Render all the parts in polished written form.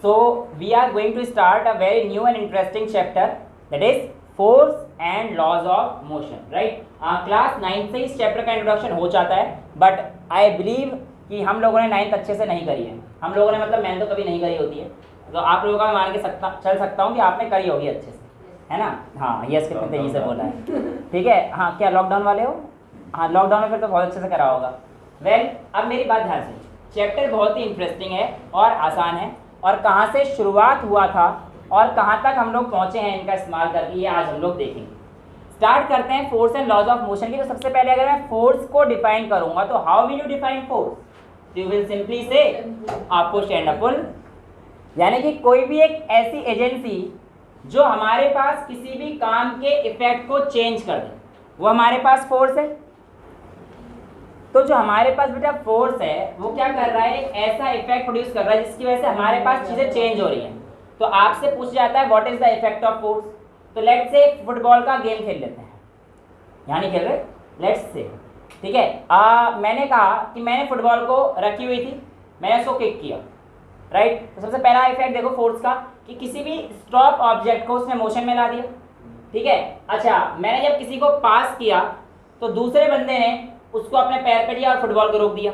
So we are going to start a very new and interesting chapter, that is force and laws of motion, right? Class 9 से इस chapter का introduction हो जाता है, but I believe कि हम लोगों ने 9th अच्छे से नहीं करी है। हम लोगों ने मतलब मैंने तो कभी नहीं करी होती है, तो आप लोगों का मान के चल सकता हूँ कि आपने करी होगी अच्छे से, है ना? हाँ, यस कितने तेजी से बोला है, ठीक है। हाँ, क्या लॉकडाउन वाले हो? हाँ, लॉकडाउन में फिर तो बहुत अच्छे से करा होगा। वेल, अब मेरी बात ध्यान से, चैप्टर बहुत ही इंटरेस्टिंग है और आसान है, और कहाँ से शुरुआत हुआ था और कहाँ तक हम लोग पहुँचे हैं इनका इस्तेमाल करके, ये आज हम लोग देखेंगे। स्टार्ट करते हैं force and laws of motion की। तो सबसे पहले अगर मैं फोर्स को डिफाइन करूंगा तो how will you define force? You will simply से अ पुश एंड अ पुल, यानी कि कोई भी एक ऐसी एजेंसी जो हमारे पास किसी भी काम के इफेक्ट को चेंज कर दे, वो हमारे पास फोर्स है। तो जो हमारे पास बेटा फोर्स है वो क्या कर रहा है, एक ऐसा इफेक्ट प्रोड्यूस कर रहा है जिसकी वजह से हमारे पास चीज़ें चेंज हो रही हैं। तो आपसे पूछ जाता है what is the effect of force. तो लेट्स से फुटबॉल का गेम खेल लेते हैं, यहाँ नहीं खेल रहे, लेट्स से, ठीक है। मैंने कहा कि मैंने फुटबॉल को रखी हुई थी, मैंने उसको किक किया, राइट। तो सबसे पहला इफेक्ट देखो फोर्स का कि किसी भी स्टॉप ऑब्जेक्ट को उसने मोशन में ला दिया, ठीक है। अच्छा, मैंने जब किसी को पास किया तो दूसरे बंदे ने उसको अपने पैर पे लिया और फुटबॉल को रोक दिया।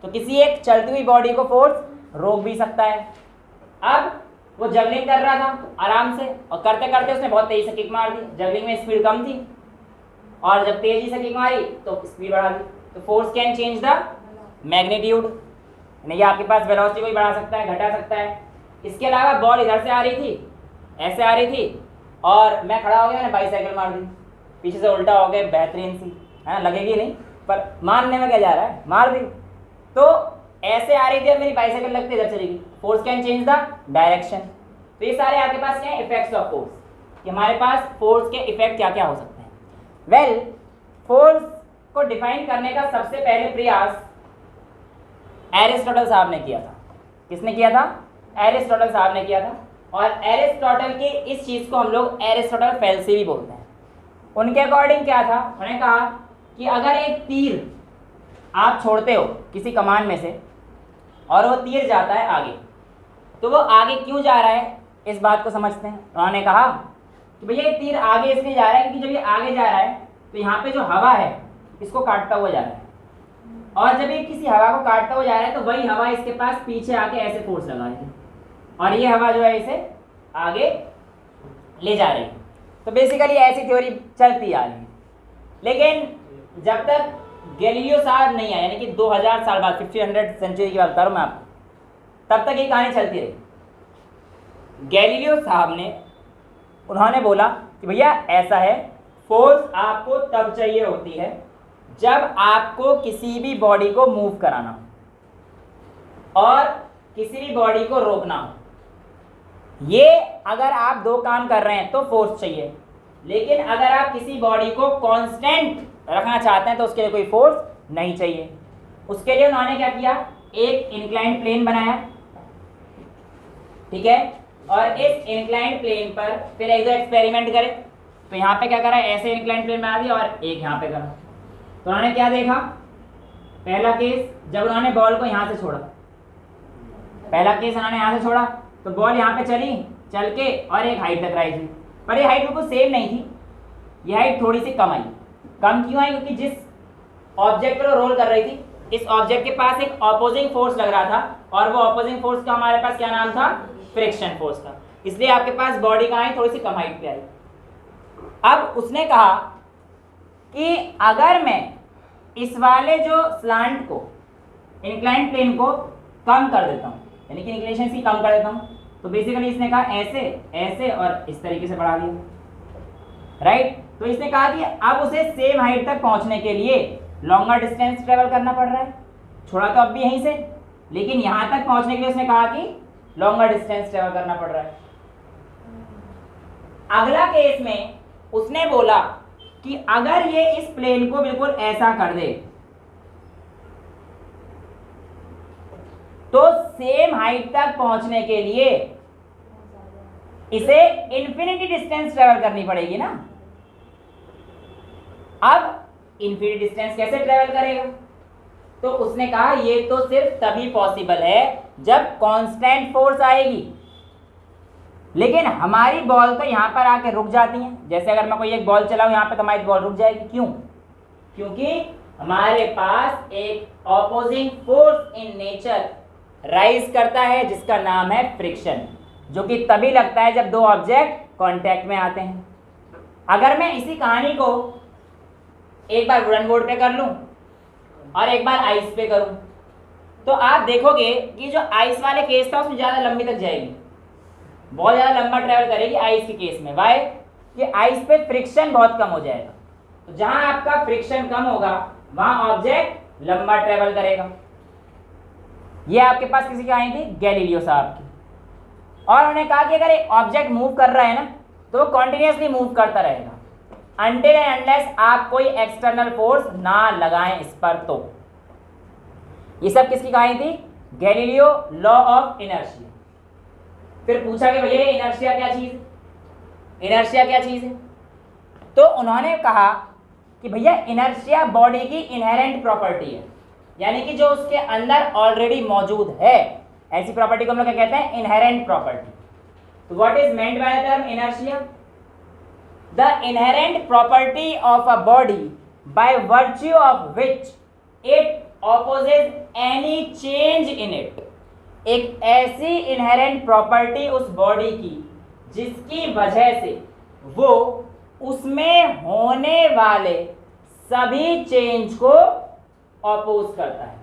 तो किसी एक चलती हुई बॉडी को फोर्स रोक भी सकता है। अब वो जगलिंग कर रहा था आराम से, और करते करते उसने बहुत तेजी से किक मार दी। जगलिंग में स्पीड कम थी, और जब तेजी से किक मारी तो स्पीड बढ़ा दी। तो force can change the magnitude, यानी कि आपके पास वेलोसिटी को भी बढ़ा सकता है, घटा सकता है। इसके अलावा बॉल इधर से आ रही थी, ऐसे आ रही थी, और मैं खड़ा हो गया, मैंने बाईसाइकिल मार दी, पीछे से उल्टा हो गया, बेहतरीन सी, है ना? लगेगी नहीं, पर मारने में क्या जा रहा है, मार दी। तो ऐसे आ रही थी और मेरी बाईसाइकिल लगती इधर चली गई। Force can change the direction. तो ये सारे आपके पास क्या है, इफेक्ट्स ऑफ फोर्स, कि हमारे पास फोर्स के इफेक्ट क्या क्या हो सकते हैं। वेल, फोर्स को डिफाइन करने का सबसे पहले प्रयास एरिस्टोटल साहब ने किया था। किसने किया था? एरिस्टोटल साहब ने किया था। और एरिस्टोटल की इस चीज़ को हम लोग एरिस्टोटल फैलेसी भी बोलते हैं। उनके अकॉर्डिंग क्या था, उन्होंने कहा कि अगर एक तीर आप छोड़ते हो किसी कमान में से और वो तीर जाता है आगे, तो वो आगे क्यों जा रहा है, इस बात को समझते हैं। उन्होंने कहा कि भैया ये तीर आगे इसलिए जा रहा है क्योंकि जब ये आगे जा रहा है तो यहाँ पे जो हवा है इसको काटता हुआ जा रहा है, और जब ये किसी हवा को काटता हुआ जा रहा है तो वही हवा इसके पास पीछे आके ऐसे फोर्स लगा रही है, और ये हवा जो है इसे आगे ले जा रही है। तो बेसिकली ऐसी थ्योरी चलती आ रही है। लेकिन जब तक गैलीलियो साहब नहीं आए, यानी कि 2000 साल बाद, 1500 सेंचुरी की बात बता रहा हूँ मैं आपको, तब तक ये कहानी चलती रही। गैलीलियो साहब ने, उन्होंने बोला कि भैया ऐसा है, फोर्स आपको तब चाहिए होती है जब आपको किसी भी बॉडी को मूव कराना हो और किसी भी बॉडी को रोकना हो। ये अगर आप दो काम कर रहे हैं तो फोर्स चाहिए, लेकिन अगर आप किसी बॉडी को कांस्टेंट रखना चाहते हैं तो उसके लिए कोई फोर्स नहीं चाहिए। उसके लिए उन्होंने क्या किया, एक इंक्लाइंड प्लेन बनाया, ठीक है, और इस इंक्लाइंड प्लेन पर फिर एक दो एक्सपेरिमेंट करे। तो यहाँ पे क्या करा, ऐसे इंक्लाइंड प्लेन बना दिया और एक यहाँ पे करा। तो उन्होंने क्या देखा, पहला केस जब उन्होंने बॉल को यहाँ से छोड़ा, पहला केस उन्होंने यहाँ से छोड़ा तो बॉल यहाँ पे चली, चल के और एक हाइट तक राइज हुई, पर ये हाइट बिल्कुल सेम नहीं थी, ये हाइट थोड़ी सी कम आई। कम क्यों आई? क्योंकि जिस ऑब्जेक्ट पर वो रोल कर रही थी, इस ऑब्जेक्ट के पास एक ऑपोजिंग फोर्स लग रहा था, और वो ऑपोजिंग फोर्स का हमारे पास क्या नाम था, फ्रिक्शन फोर्स का। इसलिए आपके पास बॉडी कहाँ आई, थोड़ी सी कम हाइट पे आई। अब उसने कहा कि अगर मैं इस वाले जो स्लांट को, इंक्लाइंड प्लेन को कम कर देता हूँ, यानी कि इंक्लिनेशन इसकी कम कर देता हूँ, तो बेसिकली इसने कहा ऐसे ऐसे और इस तरीके से बढ़ा दिया, राइट। तो इसने कहा कि अब उसे सेम हाइट तक पहुंचने के लिए लॉन्गर डिस्टेंस ट्रेवल करना पड़ रहा है। छोड़ा तो अब भी यहीं से, लेकिन यहां तक पहुंचने के लिए उसने कहा कि लॉन्गर डिस्टेंस ट्रेवल करना पड़ रहा है। अगला केस में उसने बोला कि अगर ये इस प्लेन को बिल्कुल ऐसा कर दे तो सेम हाइट तक पहुंचने के लिए इसे इन्फिनिटी डिस्टेंस ट्रेवल करनी पड़ेगी ना। अब इन्फिनिटी डिस्टेंस कैसे ट्रेवल करेगा? तो उसने कहा ये तो सिर्फ तभी पॉसिबल है जब कांस्टेंट फोर्स आएगी। लेकिन हमारी बॉल तो यहाँ पर आके रुक जाती है। जैसे अगर मैं कोई एक बॉल चलाऊं यहाँ पे तो हमारी बॉल रुक जाएगी। क्यों? क्योंकि हमारे पास एक opposing force in nature rise करता है जिसका नाम है फ्रिक्शन, जो कि तभी लगता है जब दो ऑब्जेक्ट कांटेक्ट में आते हैं। अगर मैं इसी कहानी को एक बार वुडन बोर्ड पे कर लूं और एक बार आइस पे करूं, तो आप देखोगे कि जो आइस वाले केस था उसमें ज़्यादा लंबी तक जाएगी, बहुत ज़्यादा लंबा ट्रैवल करेगी आइस के केस में। वाई? कि आइस पे फ्रिक्शन बहुत कम हो जाएगा। तो जहां आपका फ्रिक्शन कम होगा वहां ऑब्जेक्ट लंबा ट्रैवल करेगा। ये आपके पास किसी की आई थी? गैलीलियो साहब की। और उन्होंने कहा कि अगर एक ऑब्जेक्ट मूव कर रहा है ना तो वो कॉन्टिन्यूसली मूव करता रहेगा अनटिल एंड अनलेस आप कोई एक्सटर्नल फोर्स ना लगाएं इस पर। तो ये सब किसकी कहानी थी? Galileo law of inertia. फिर पूछा कि भैया इनर्शिया क्या चीज़ है? इनर्शिया क्या चीज़ है? तो उन्होंने कहा कि भैया इनर्शिया बॉडी की इनहेरेंट प्रॉपर्टी है, यानी कि जो उसके अंदर ऑलरेडी मौजूद है, ऐसी प्रॉपर्टी को हम लोग क्या कहते हैं? Inherent property. तो what is meant by the term inertia? The inherent property of a body by virtue of which it opposes any change in it. एक ऐसी इनहेरेंट प्रॉपर्टी उस बॉडी की जिसकी वजह से वो उसमें होने वाले सभी चेंज को ऑपोज करता है।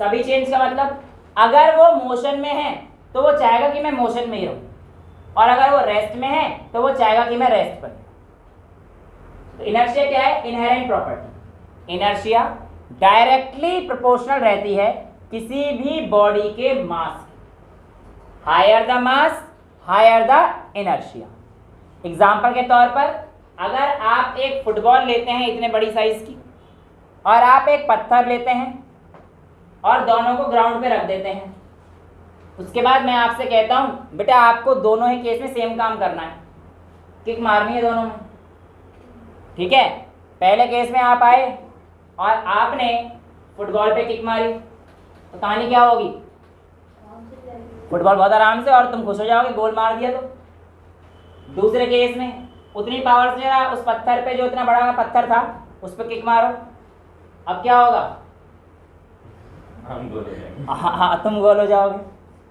सभी चेंज का मतलब, अगर वो मोशन में है तो वो चाहेगा कि मैं मोशन में ही रहूं, और अगर वो रेस्ट में है तो वो चाहेगा कि मैं रेस्ट पर। तो इनर्शिया क्या है? Inherent property. Inertia directly proportional रहती है किसी भी बॉडी के मास के। Higher the mass higher the inertia. Example के तौर पर अगर आप एक फुटबॉल लेते हैं इतने बड़ी साइज की, और आप एक पत्थर लेते हैं और दोनों को ग्राउंड पे रख देते हैं, उसके बाद मैं आपसे कहता हूं बेटा आपको दोनों ही केस में सेम काम करना है, किक मारनी है दोनों में, ठीक है? पहले केस में आप आए और आपने फुटबॉल पे किक मारी तो कहानी क्या होगी? फुटबॉल बहुत आराम से, और तुम खुश हो जाओगे गोल मार दिया तो। दूसरे केस में उतनी पावर से जरा उस पत्थर पे, जो इतना बड़ा पत्थर था, उस पर किक मारो, अब क्या होगा? हम गोल हो जाएंगे। हाँ, तुम गोल हो जाओगे।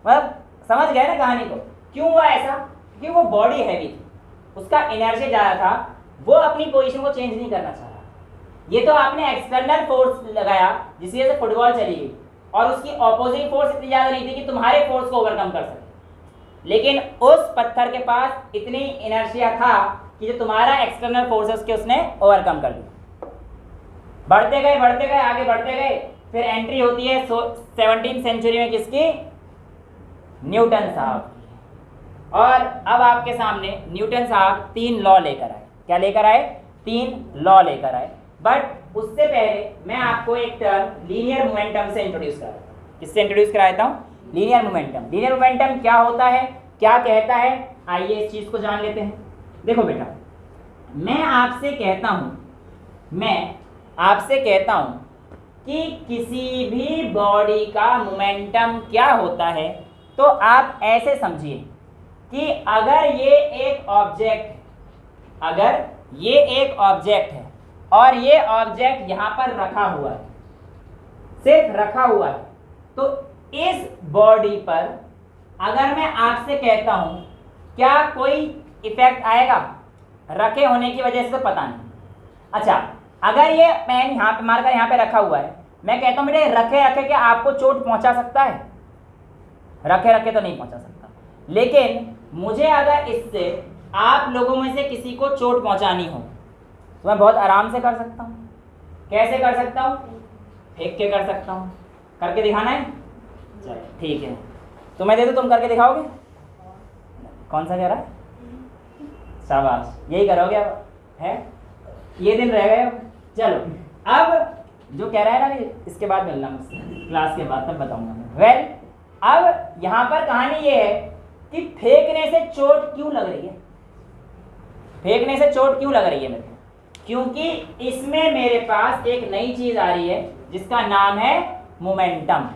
मतलब समझ गए ना कहानी को? क्यों हुआ ऐसा? क्योंकि वो बॉडी हैवी थी, उसका एनर्जी ज़्यादा था, वो अपनी पोजीशन को चेंज नहीं करना चाह रहा। ये तो आपने एक्सटर्नल फोर्स लगाया जिसकी वजह से फुटबॉल चली गई, और उसकी ऑपोजिंग फोर्स इतनी ज़्यादा नहीं थी कि तुम्हारे फोर्स को ओवरकम कर सके। लेकिन उस पत्थर के पास इतनी इनर्शिया था कि जो तुम्हारा एक्सटर्नल फोर्सेस के उसने ओवरकम कर दिया। बढ़ते गए आगे बढ़ते गए, फिर एंट्री होती है 17वीं सेंचुरी में किसकी? न्यूटन साहब की। और अब आपके सामने न्यूटन साहब 3 लॉ लेकर आए। क्या लेकर आए? 3 लॉ लेकर आए। बट उससे पहले मैं आपको एक टर्म लीनियर मोमेंटम से इंट्रोड्यूस कराता हूँ। किससे इंट्रोड्यूस कराता हूँ? Linear momentum. लीनियर मोमेंटम क्या होता है, क्या कहता है, आइए इस चीज़ को जान लेते हैं। देखो बेटा, मैं आपसे कहता हूँ कि किसी भी बॉडी का मोमेंटम क्या होता है, तो आप ऐसे समझिए कि अगर ये एक ऑब्जेक्ट है और ये ऑब्जेक्ट यहाँ पर रखा हुआ है, सिर्फ रखा हुआ है, तो इस बॉडी पर अगर मैं आपसे कहता हूँ क्या कोई इफेक्ट आएगा? रखे होने की वजह से तो पता नहीं। अच्छा, अगर ये पेन यहाँ पे मारकर यहाँ पे रखा हुआ है, मैं कहता हूँ बेटे रखे क्या आपको चोट पहुँचा सकता है? रखे तो नहीं पहुँचा सकता। लेकिन मुझे अगर इससे आप लोगों में से किसी को चोट पहुँचानी हो तो मैं बहुत आराम से कर सकता हूँ। कैसे कर सकता हूँ? फेंक के कर सकता हूँ। करके दिखाना है? चलो ठीक है, तो मैं दे दूँ, तुम करके दिखाओगे? कौन सा कह रहा है? शाबाश, यही करोगे अब, है? ये दिन रह गए। चलो अब जो कह रहा है ना, इसके बाद मिलना मुझसे, क्लास के बाद तब बताऊंगा मैं। वेल, अब यहाँ पर कहानी ये है कि फेंकने से चोट क्यों लग रही है? फेंकने से चोट क्यों लग रही है मेरे को? क्योंकि इसमें मेरे पास एक नई चीज़ आ रही है जिसका नाम है मोमेंटम।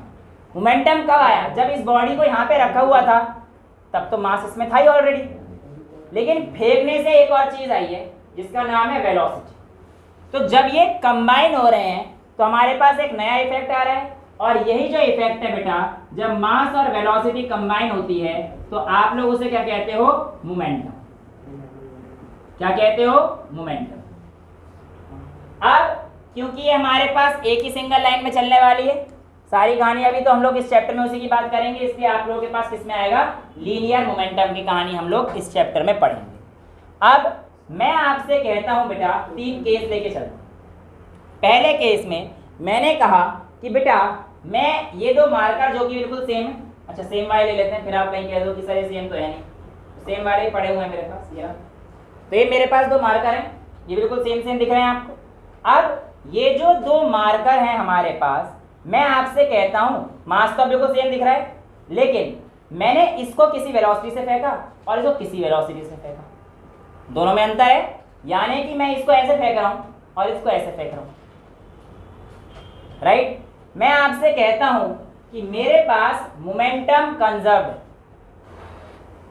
मोमेंटम कब आया? जब इस बॉडी को यहाँ पे रखा हुआ था तब तो मास इसमें था ही ऑलरेडी, लेकिन फेंकने से एक और चीज आई है जिसका नाम है वेलोसिटी। तो जब ये कंबाइन हो रहे हैं तो हमारे पास एक नया इफेक्ट आ रहा है, और यही जो इफेक्ट है बेटा, जब मास और वेलोसिटी कंबाइन होती है तो आप लोग उसे क्या कहते हो? मोमेंटम। क्या कहते हो? मोमेंटम। अब क्योंकि ये हमारे पास एक ही सिंगल लाइन में चलने वाली है, सारी कहानी अभी तो हम लोग इस चैप्टर में उसी की बात करेंगे, इसलिए आप लोगों के पास किसमें आएगा? लीनियर मोमेंटम की कहानी हम लोग इस चैप्टर में पढ़ेंगे। अब मैं आपसे कहता हूं बेटा, 3 केस लेके चलता हूं। पहले केस में मैंने कहा कि बेटा मैं ये 2 मार्कर जो कि बिल्कुल सेम है, अच्छा सेम वाले ले लेते हैं, फिर आप कहीं कह दो कि सर ये सेम तो है नहीं, सेम वाले ही पड़े हुए हैं मेरे पास, ये तो ये मेरे पास 2 मार्कर हैं, ये बिल्कुल सेम सेम दिख रहे हैं आपको। अब ये जो 2 मार्कर हैं हमारे पास, मैं आपसे कहता हूं मास तो बिल्कुल सेम दिख रहा है, लेकिन मैंने इसको किसी वेलोसिटी से फेंका और इसको किसी वेलोसिटी से फेंका, दोनों में अंतर है। यानी कि मैं इसको ऐसे फेंक रहा हूं और इसको ऐसे फेंक रहा हूं, राइट। मैं आपसे कहता हूं कि मेरे पास मोमेंटम कंजर्व है।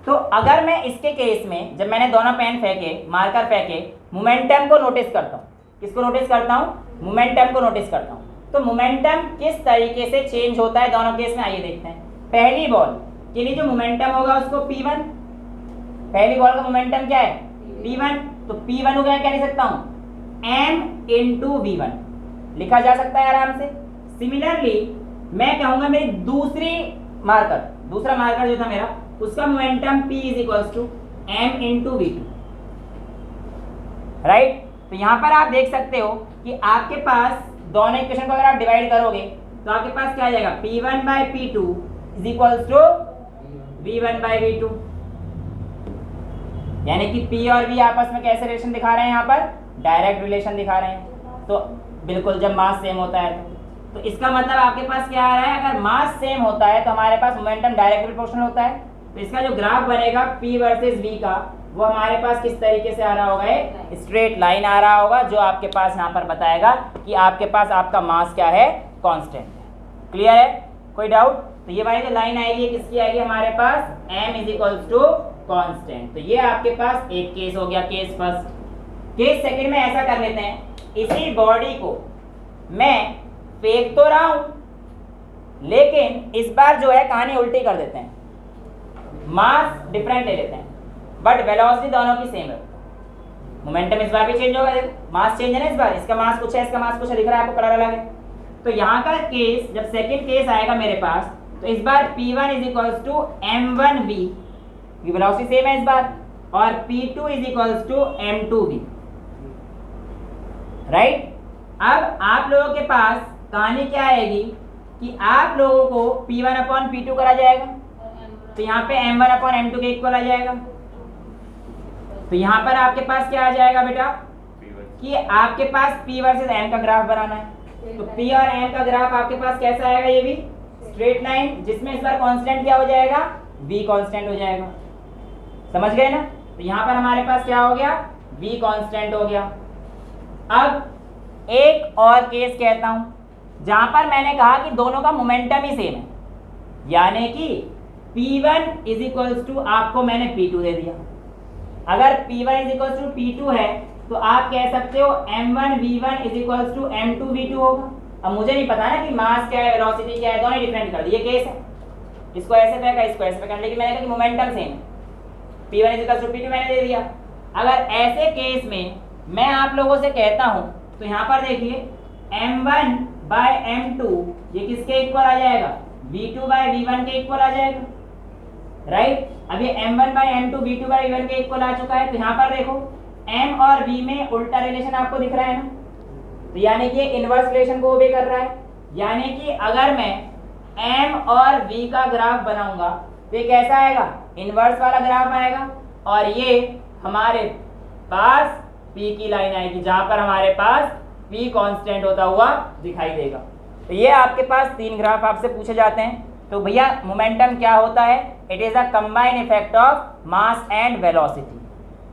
तो अगर मैं इसके केस में जब मैंने दोनों पेन फेंके, मार्कर फेंके, मोमेंटम को नोटिस करता हूं, किसको नोटिस करता हूं? मोमेंटम को नोटिस करता हूं। तो मोमेंटम किस तरीके से चेंज होता है दोनों केस में, आइए देखते हैं। पहली बॉल के लिए जो मोमेंटम होगा उसको P1, पहली बॉल का मोमेंटम क्या है? P1। तो P1 हो गया, क्या लिख सकता हूं? m × V1 लिखा जा सकता है आराम से। सिमिलरली मैं कहूंगा मेरी दूसरा मार्कर जो था मेरा, उसका momentum P = m × V2, right. तो यहां पर आप देख सकते हो कि आपके पास दोनों इक्वेशन को अगर आप डिवाइड करोगे तो आपके पास क्या आ जाएगा? P1/P2 = V1/V2। यानी कि P और V आपस में कैसे रिलेशन दिखा रहे हैं? यहाँ पर डायरेक्ट रिलेशन दिखा रहे हैं। तो बिल्कुल जब मास सेम होता है तो इसका मतलब आपके पास क्या आ रहा है? अगर मास सेम होता है तो हमारे पास मोमेंटम डायरेक्ट प्रोपोर्शनल होता है। तो इसका जो ग्राफ बनेगा P वर्सेस V का, वो हमारे पास किस तरीके से आ रहा होगा? एक स्ट्रेट लाइन आ रहा होगा, जो आपके पास यहाँ पर बताएगा कि आपके पास आपका मास क्या है? कांस्टेंट है। क्लियर है? कोई डाउट? तो ये वाली जो लाइन आएगी किसकी आएगी हमारे पास? m = constant. तो ये आपके पास एक केस हो गया, केस फर्स्ट। केस सेकंड में ऐसा कर लेते हैं, इसी बॉडी को मैं फेंक तो रहा हूं, लेकिन इस बार जो है कहानी उल्टी कर देते हैं, मास डिफरेंट ले लेते हैं बट वेलोसिटी दोनों की सेम है। मोमेंटम इस बार भी चेंज होगा, देखो मास चेंज है ना, इस बार इसका मास कुछ है, इसका मास कुछ है, दिख रहा है आपको, कलर अलग है। तो यहाँ का केस जब सेकंड केस आएगा मेरे पास, तो इस बार P1 = m1v, वेलोसिटी सेम है इस बार, और P2 = m2v, राइट। अब आप लोगों के पास कहानी क्या आएगी कि आप लोगों को P1/P2 करा जाएगा, तो यहाँ पे m1/m2 के इक्वल आ जाएगा। तो यहाँ पर आपके पास क्या आ जाएगा बेटा कि आपके पास P वर्सेस m का ग्राफ बनाना है। तो P और m का ग्राफ आपके पास कैसा आएगा? ये भी स्ट्रेट लाइन, जिसमें इस बार कांस्टेंट क्या हो जाएगा? V कांस्टेंट हो जाएगा। समझ गए ना? तो यहाँ पर हमारे पास क्या हो गया? V कांस्टेंट हो गया। अब एक और केस कहता हूं जहां पर मैंने कहा कि दोनों का मोमेंटम ही सेम है, यानी कि P1 = आपको मैंने P2 दे दिया। अगर P1 = P2 है तो आप कह सकते हो m1v1 = m2v2 होगा। अब मुझे नहीं पता ना कि मास क्या है, वेलोसिटी क्या है, दोनों डिफरेंट कर दिए केस है, इसको ऐसे फेंका, इसको ऐसे फेंका, लेकिन मैंने कहा कि मोमेंटम सेम है, P1 = P2 मैंने दे दिया। अगर ऐसे केस में मैं आप लोगों से कहता हूं तो यहाँ पर देखिए m1/m2 ये किसके इक्वल आ जाएगा? V2/V1 के इक्वल आ जाएगा, राइट। अब ये m1/m2 V2/V1 के इक्वल आ चुका है। तो यहाँ पर देखो m और v में उल्टा रिलेशन आपको दिख रहा है ना, तो यानी कि इनवर्स रिलेशन को ओबे कर रहा है। यानी कि अगर मैं m और v का ग्राफ बनाऊंगा तो ये कैसा आएगा? इनवर्स वाला ग्राफ आएगा, और ये हमारे पास P की लाइन आएगी जहां पर हमारे पास P कांस्टेंट होता हुआ दिखाई देगा। तो ये आपके पास 3 ग्राफ आपसे पूछे जाते हैं। तो भैया मोमेंटम क्या होता है? It is a combined effect of mass and velocity,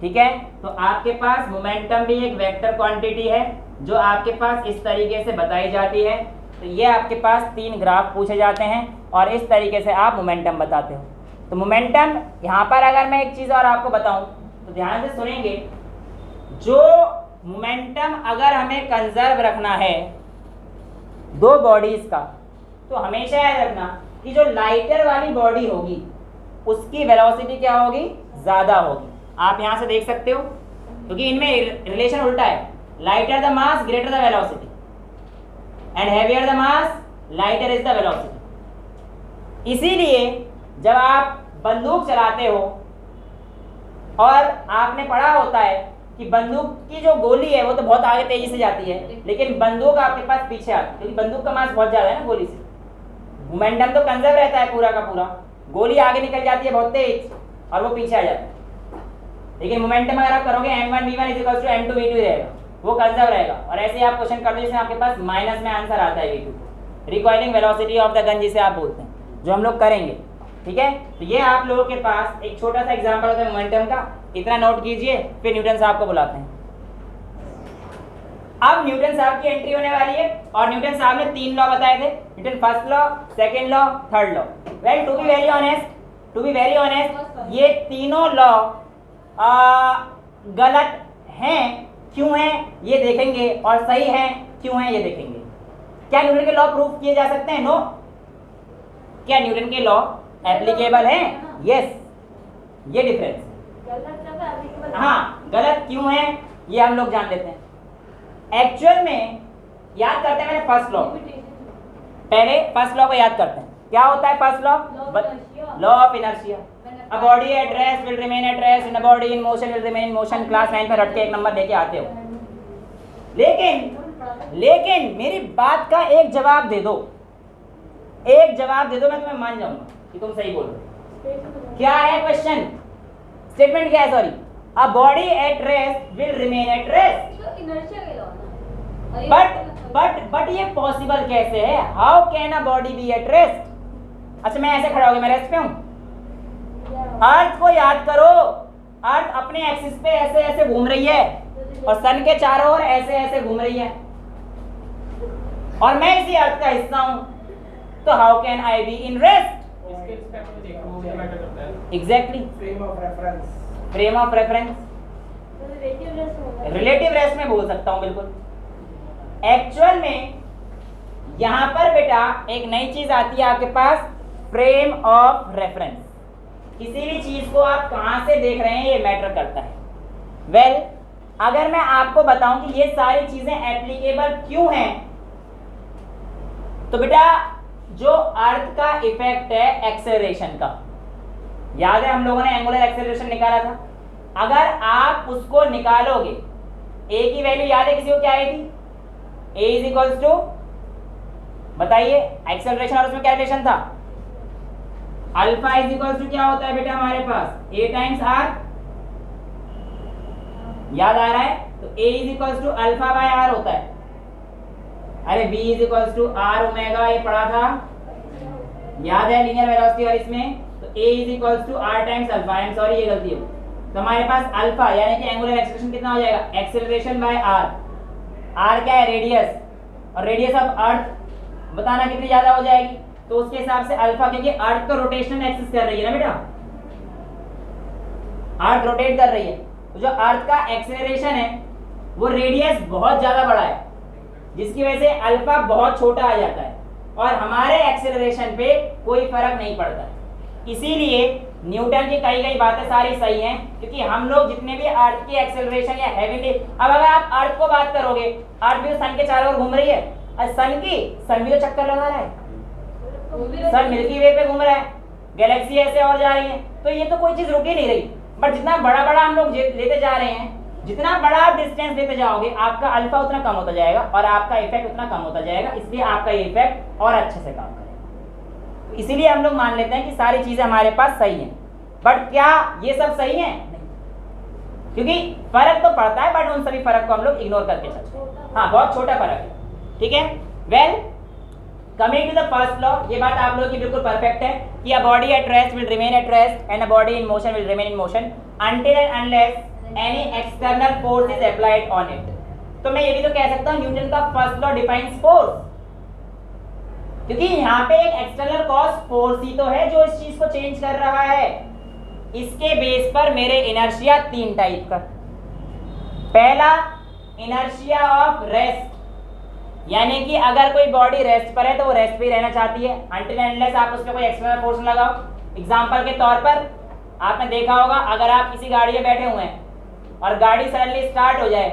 ठीक है। तो आपके पास मोमेंटम भी एक वेक्टर क्वांटिटी है जो आपके पास इस तरीके से बताई जाती है तो ये आपके पास 3 ग्राफ पूछे जाते हैं और इस तरीके से आप मोमेंटम बताते हो। तो मोमेंटम यहाँ पर अगर मैं एक चीज़ और आपको बताऊँ तो ध्यान से सुनेंगे, जो मोमेंटम अगर हमें कंजर्व रखना है 2 बॉडीज़ का, तो हमेशा याद रखना कि जो लाइटर वाली बॉडी होगी उसकी वेलोसिटी क्या होगी, ज़्यादा होगी। आप यहाँ से देख सकते हो क्योंकि इनमें रिलेशन उल्टा है, lighter the mass greater the velocity and heavier the mass lighter is the velocity. इसीलिए जब आप बंदूक चलाते हो और आपने पढ़ा होता है कि बंदूक की जो गोली है वो तो बहुत आगे तेजी से जाती है, लेकिन बंदूक आपके पास पीछे आती है क्योंकि बंदूक का मास बहुत ज़्यादा है ना गोली से। मोमेंटम तो कंजर्व रहता है पूरा का पूरा, गोली आगे निकल जाती है बहुत तेज और वो पीछे आ जाता है, लेकिन मोमेंटम अगर आप करोगे m1v1 = m2v2 रहेगा, वो कंजर्व रहेगा। और ऐसे आप क्वेश्चन कर दो जिसमें आपके पास माइनस में आंसर आता है v2, recoiling velocity of the gun जिसे आप बोलते हैं, जो हम लोग करेंगे। ठीक है, तो ये आप लोगों के पास एक छोटा सा एग्जांपल होता है मोमेंटम का, इतना नोट कीजिए, फिर न्यूटन साहब को बुलाते हैं। अब न्यूटन साहब की एंट्री होने वाली है और न्यूटन साहब ने 3 लॉ बताए थे, Newton first law, second law, third law. Well, to be very honest ये तीनों लॉ गलत हैं, क्यों हैं ये देखेंगे, और सही हैं क्यों हैं ये देखेंगे। क्या न्यूटन के लॉ प्रूफ किए जा सकते हैं? नो। क्या न्यूटन के लॉ एप्लीकेबल हैं? यस। ये डिफरेंस है। हाँ, गलत क्यों है ये हम लोग जान लेते हैं। एक्चुअल में याद करते हैं, मैंने फर्स्ट लॉ, पहले फर्स्ट लॉ को याद करते हैं। क्या होता है first law? Law of inertia. A body at rest will remain at rest and a body in motion will remain in motion। Class 9 में रट के 1 नंबर लेके आते हो। लेकिन मेरी बात का एक जवाब दे दो, एक जवाब दे दो, मैं तुम्हें मान जाऊंगा कि तुम सही बोल रहे हो। क्या है क्वेश्चन? स्टेटमेंट क्या है? Sorry, a body at rest will remain at rest। But ये पॉसिबल कैसे है? How can a body be at rest? अच्छा, मैं ऐसे खड़ा हो गया, मैं रेस्ट पे हूँ। अर्थ को याद करो, अर्थ अपने एक्सिस पे ऐसे ऐसे घूम रही है और सन के चारों ओर ऐसे ऐसे घूम रही है और मैं इसी अर्थ का हिस्सा हूं, तो how can I be in rest? Exactly, frame of reference relative rest में बोल सकता हूं, बिल्कुल। एक्चुअल में यहां पर बेटा एक नई चीज आती है आपके पास, फ्रेम ऑफ रेफरेंस। किसी भी चीज को आप कहां से देख रहे हैं ये मैटर करता है। वेल, अगर मैं आपको बताऊं कि ये सारी चीजें एप्लीकेबल क्यों हैं, तो बेटा जो अर्थ का इफेक्ट है एक्सेलरेशन का, याद है हम लोगों ने एंगुलर एक्सेलरेशन निकाला था। अगर आप उसको निकालोगे, ए की वैल्यू याद है किसी को क्या आई थी? ए = बताइए, एक्सेलरेशन और उसमें क्या रिलेशन था? अल्फा = क्या होता है बेटा हमारे पास? a times r। याद आ रहा है? तो a = अल्फा बाय r होता है। अरे b = r ओमेगा, ये पढ़ा था, याद है लीनियर वेलोसिटी। और इसमें तो a = r times alpha. I am sorry, ये गलती है। तो हमारे पास अल्फा यानी कि एंगुलर एक्सेलरेशन कितना हो जाएगा? Acceleration bye r। r क्या है? रेडियस, और रेडियस ऑफ अर्थ बताना कितनी ज्यादा हो जाएगी, तो उसके हिसाब से अल्फा, क्योंकि अर्थ तो रोटेशनल एक्सिस कर रही है ना बेटा, अर्थ रोटेट कर रही है, तो जो अर्थ का एक्सेलरेशन है वो रेडियस बहुत ज्यादा बड़ा है, जिसकी वजह से अल्फा बहुत छोटा आ जाता है और हमारे एक्सेलरेशन पे कोई फर्क नहीं पड़ता। इसीलिए न्यूटन की कई बातें सारी सही हैं, क्योंकि हम लोग जितने भी अर्थ की एक्सेलरेशन या हेवीली, अब अगर आप अर्थ को बात करोगे, अर्थ भी तो सन के चारों ओर घूम रही है, और सन भी तो चक्कर लगा रहा है, सन मिल्की वे पे घूम रहा है, गैलेक्सी ऐसे और जा रही है, तो ये तो कोई चीज रुक ही नहीं रही। बट जितना बड़ा हम लोग लेते जा रहे हैं, जितना बड़ा आप डिस्टेंस लेते जाओगे, आपका अल्फा उतना कम होता जाएगा और आपका इफेक्ट उतना कम होता जाएगा, इसलिए आपका ये इफेक्ट और अच्छे से काम करेगा। तो इसीलिए हम लोग मान लेते हैं कि सारी चीजें हमारे पास सही हैं। बट क्या ये सब सही है? नहीं, क्योंकि फर्क तो पड़ता है, बट उन सभी फर्क को हम लोग इग्नोर करके चलते हैं। हाँ, बहुत छोटा फर्क है। ठीक है, well coming to the first law, ये बात आप लोगों की बिल्कुल परफेक्ट है कि a body at rest will remain at rest and a body in motion will remain in motion until and unless any external force is applied on it। तो मैं ये भी तो कह सकता हूँ न्यूटन का फर्स्ट लॉ डिफाइंस फोर्स। क्योंकि यहाँ पे एक एक्सटर्नल कॉज फोर्स ही तो है जो इस चीज को चेंज कर रहा है। इसके बेस पर मेरे इनर्शिया 3 टाइप का। पहला इनर्शिया ऑफ रेस्ट, यानी कि अगर कोई बॉडी रेस्ट पर है तो वो रेस्ट पे ही रहना चाहती है अनटिल अनलेस आप उस पर कोई एक्सटर्नल फोर्स लगाओ। एग्जांपल के तौर पर आपने देखा होगा, अगर आप किसी गाड़ी में बैठे हुए हैं और गाड़ी सडनली स्टार्ट हो जाए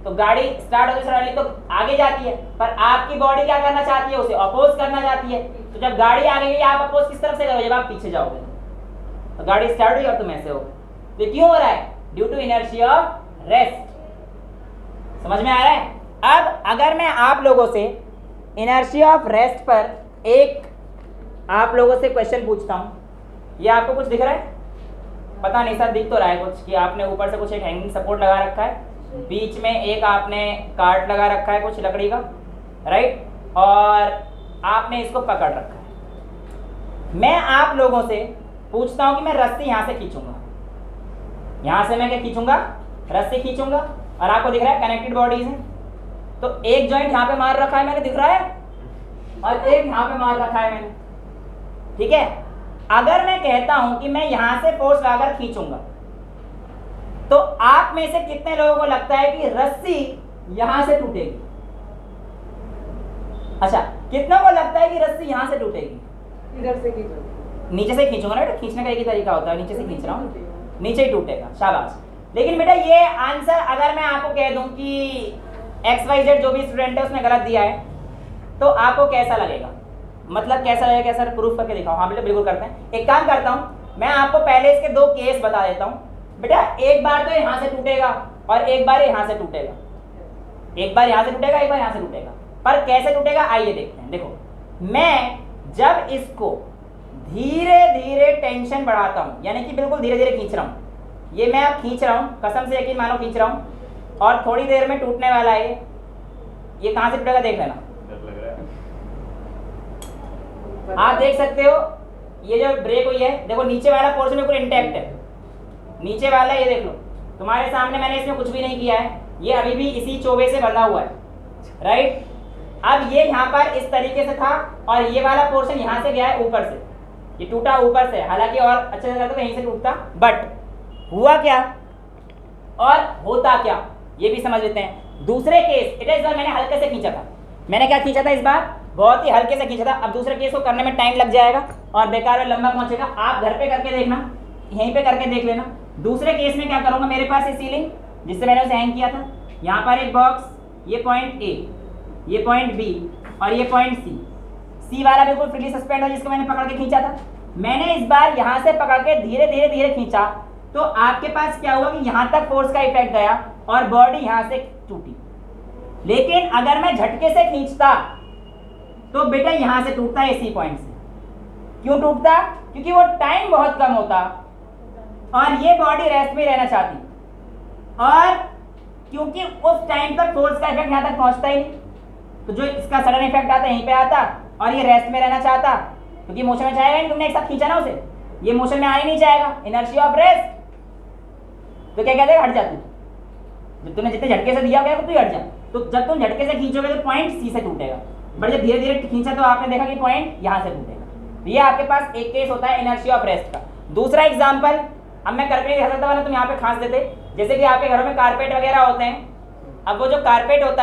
तो गाड़ी स्टार्ट होती सडनली तो आगे जाती है, पर आपकी बॉडी क्या करना चाहती है, उसे अपोज करना चाहती है। तो जब गाड़ी आगे गई आप अपोज किस तरफ से करोगे, जब आप पीछे जाओगे तो गाड़ी स्टार्ट हुई और तुम ऐसे हो। तो क्यों हो रहा है, due to inertia of rest. समझ में आ रहा है। अब अगर मैं आप लोगों से इनर्शिया ऑफ रेस्ट पर एक आप लोगों से क्वेश्चन पूछता हूं, ये आपको कुछ दिख रहा है, पता नहीं सर दिख तो रहा है कुछ, कि आपने ऊपर से कुछ एक हैंगिंग सपोर्ट लगा रखा है, बीच में एक आपने कार्ड लगा रखा है कुछ लकड़ी का, राइट, और आपने इसको पकड़ रखा है। मैं आप लोगों से पूछता हूं कि मैं रस्सी यहां से खींचूंगा, यहां से मैं क्या खींचूंगा, रस्सी खींचूंगा, और आपको दिख रहा है कनेक्टेड बॉडीज हैं, तो एक जॉइंट यहां पे मार रखा है मैंने, दिख रहा है, और एक यहां पे मार रखा है मैंने, ठीक है। अगर मैं कहता हूं कि मैं यहां से फोर्स लगाकर खींचूंगा, तो आप में से कितने लोगों को लगता है कि रस्सी यहां से टूटेगी? अच्छा, कितनों को लगता है कि रस्सी यहां से टूटेगी? इधर से खींचो, नीचे से खींचूंगा ना बेटा, खींचने का एक ही तरीका होता है, नीचे से खींच रहा हूं, नीचे ही टूटेगा, शाबाश। लेकिन बेटा ये आंसर अगर मैं आपको कह दूं कि XYZ जो भी स्टूडेंट है उसने गलत दिया है, तो आपको कैसा लगेगा? मतलब कैसा लगेगा सर, प्रूफ करके दिखाओ। हाँ बेटा बिल्कुल करते हैं। एक काम करता हूं, मैं आपको पहले इसके 2 केस बता देता हूं। बेटा एक बार तो यहां से टूटेगा और एक बार यहां से टूटेगा, एक बार यहां से टूटेगा, एक बार यहां से टूटेगा। पर कैसे टूटेगा आइए देखते हैं। देखो, मैं जब इसको धीरे धीरे टेंशन बढ़ाता हूं, यानी कि बिल्कुल धीरे धीरे खींच रहा हूं, ये मैं अब खींच रहा हूं, कसम से यकीन मानो खींच रहा हूं, और थोड़ी देर में टूटने वाला है। ये कहां से टूटेगा देख लेना, आप देख सकते हो। ये जो ब्रेक हुई है, देखो नीचे वाला पोर्शन बिल्कुल इंटैक्ट है, नीचे वाला ये देख लो, तुम्हारे सामने मैंने इसमें कुछ भी नहीं किया है, ये अभी भी इसी चोबे से बंधा हुआ है, राइट। अब ये यहाँ पर इस तरीके से था और ये वाला पोर्शन यहाँ से गया है ऊपर से, ये टूटा ऊपर से, हालांकि और अच्छे से करता तो यहीं से टूटता, बट हुआ क्या और होता क्या ये भी समझ लेते हैं। दूसरे केस, इस बार मैंने हल्के से खींचा था, मैंने क्या खींचा था इस बार, बहुत ही हल्के से खींचा था। अब दूसरे केस को करने में टाइम लग जाएगा और बेकार में लंबा पहुंचेगा, आप घर पे करके देखना, यहीं पे करके देख लेना। दूसरे केस में क्या करूंगा, मेरे पास ये सीलिंग जिससे मैंने उसे हैंग किया था, यहाँ पर एक बॉक्स, ये पॉइंट ए, ये पॉइंट बी और ये पॉइंट सी, सी वाला बिल्कुल फ्रीली सस्पेंड है जिसको मैंने पकड़ के खींचा था। मैंने इस बार यहाँ से पकड़ के धीरे धीरे धीरे खींचा, तो आपके पास क्या हुआ कि यहाँ तक फोर्स का इफेक्ट गया और बॉडी यहाँ से टूटी। लेकिन अगर मैं झटके से खींचता तो बेटा यहाँ से टूटता है इसी पॉइंट से। क्यों टूटता? क्योंकि वो टाइम बहुत कम होता और ये बॉडी रेस्ट में रहना चाहती, और क्योंकि उस टाइम तक फोर्स का इफेक्ट यहाँ तक पहुंचता ही नहीं, तो जो इसका सडन इफेक्ट आता है यहीं पे आता और ये रेस्ट में रहना चाहता, क्योंकि मोशन में चाहेगा नहीं, तुमने एक साथ खींचा ना उसे, ये मोशन में आ ही नहीं जाएगा, इनर्शिया ऑफ रेस्ट। तो क्या कहते हैं, हट जा तू, जब तूने जितने झटके से दिया गया तो तू हट जा। तो जब तुम झटके से खींचोगे तो पॉइंट सी से टूटेगा, बट जब धीरे धीरे खींचा तो आपने देखा कि पॉइंट यहाँ से टूटेगा। तो ये आपके पास एक केस होता है इनर्शिया ऑफ रेस्ट का। दूसरा एग्जांपल, अब मैं करके दिखा सकता हूं, तुम यहाँ पे खांस देते, जैसे कि आपके घरों में कारपेट वगैरह होते हैं। अब वो जो कारपेट होता